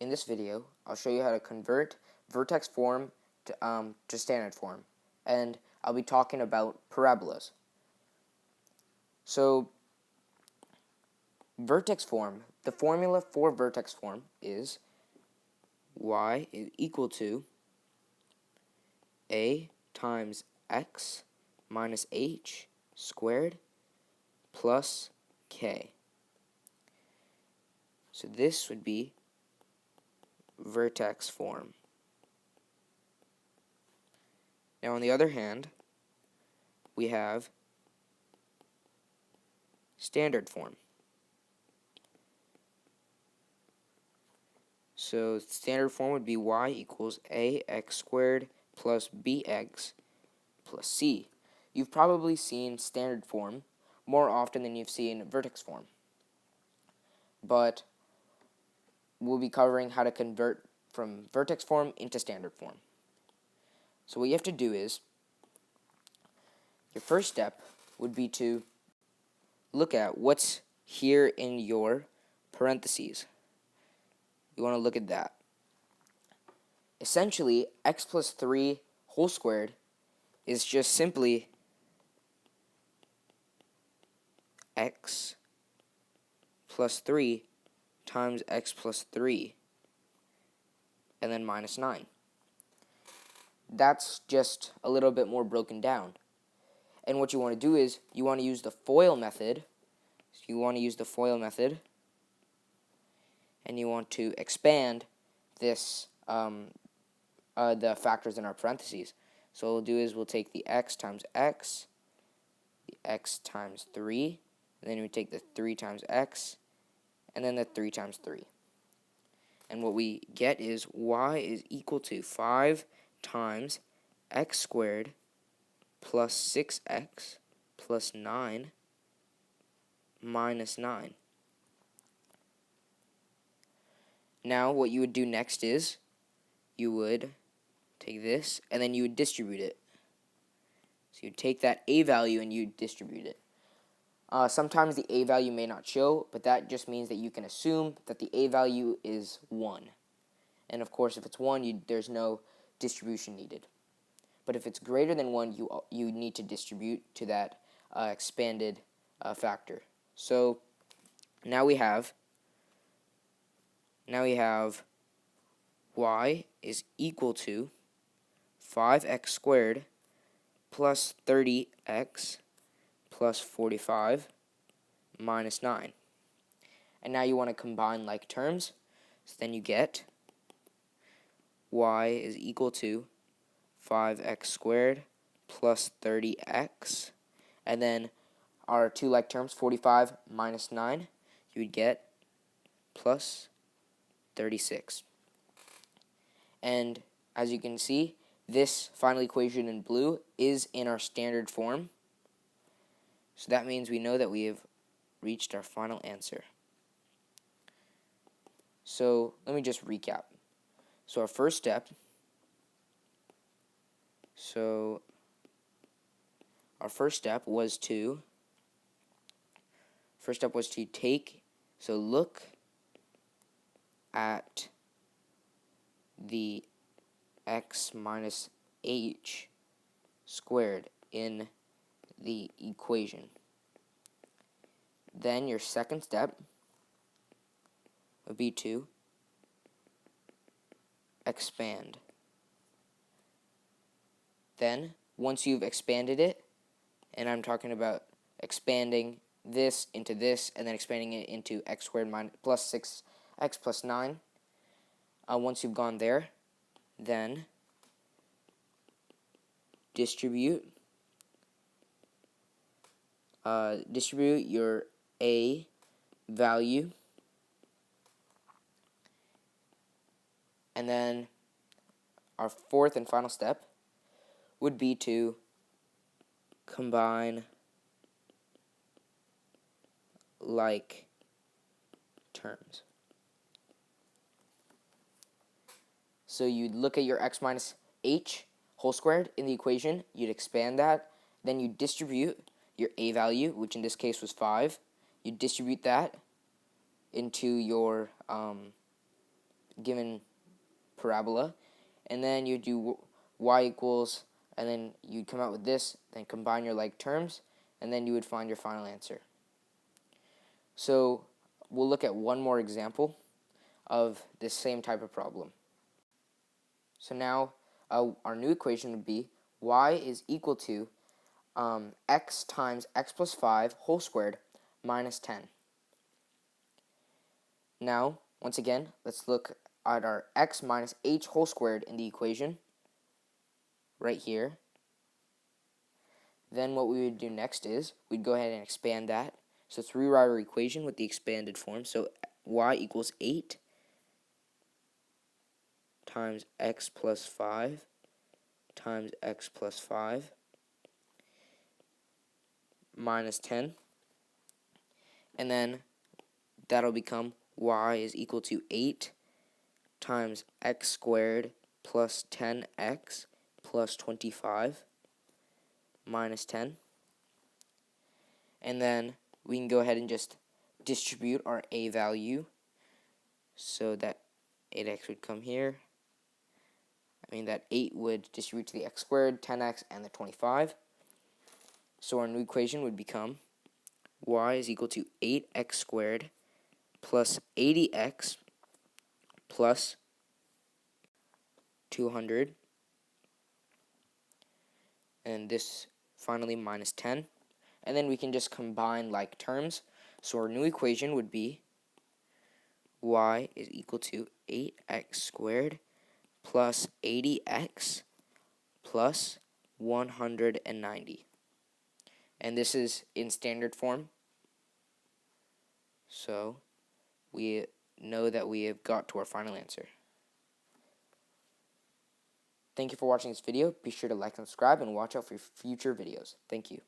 In this video, I'll show you how to convert vertex form to standard form, and I'll be talking about parabolas. So, vertex form, the formula for vertex form is y is equal to a times x minus h squared plus k. So this would be vertex form. Now on the other hand, we have standard form. So standard form would be y equals ax squared plus bx plus c. You've probably seen standard form more often than you've seen vertex form. But we'll be covering how to convert from vertex form into standard form. So what you have to do is, your first step would be to look at what's here in your parentheses. You want to look at that. Essentially, x plus 3 whole squared is just simply x plus 3 times x plus 3 and then minus 9. That's just a little bit more broken down. And what you want to do is you want to use the FOIL method. So you want to use the FOIL method and you want to expand this the factors in our parentheses. So what we'll do is we'll take the x times x, the x times 3, and then we take the 3 times x, and then the 3 times 3. And what we get is y is equal to 5 times x squared plus 6x plus 9 minus 9. Now what you would do next is you would take this and then you would distribute it. So you'd take that a value and you'd distribute it. Sometimes the a value may not show, but that just means that you can assume that the a value is 1. And of course, if it's 1, there's no distribution needed. But if it's greater than 1, you need to distribute to that expanded factor. So now we have y is equal to 5x squared plus 30x plus 45 minus 9. And now you want to combine like terms. So then you get y is equal to 5x squared plus 30x. And then our two like terms, 45 minus 9, you would get plus 36. And as you can see, this final equation in blue is in our standard form. So that means we know that we have reached our final answer. So let me just recap. So our first step was to look at the x minus h squared in the equation. Then your second step would be to expand. Then, once you've expanded it, and I'm talking about expanding this into this, and then expanding it into x squared plus 6x plus 9, once you've gone there, then distribute your a value, and then our fourth and final step would be to combine like terms. So you'd look at your x minus h whole squared in the equation, you'd expand that, then you distribute your a value, which in this case was 5, you distribute that into your given parabola, and then you do y equals, and then you'd come out with this, then combine your like terms, and then you would find your final answer. So we'll look at one more example of this same type of problem. So now our new equation would be y is equal to x times x plus 5 whole squared minus 10. Now, once again, let's look at our x minus h whole squared in the equation right here. Then what we would do next is we'd go ahead and expand that. So let's rewrite our equation with the expanded form. So y equals 8 times x plus 5 times x plus 5 minus 10. And then that'll become y is equal to 8 times x squared plus 10x plus 25 minus 10. And then we can go ahead and just distribute our a value so that 8x would come here. That 8 would distribute to the x squared, 10x, and the 25. So our new equation would become y is equal to 8x squared plus 80x plus 200. And this finally minus 10. And then we can just combine like terms. So our new equation would be y is equal to 8x squared plus 80x plus 190. And this is in standard form. So we know that we have got to our final answer. Thank you for watching this video. Be sure to like and subscribe and watch out for future videos. Thank you.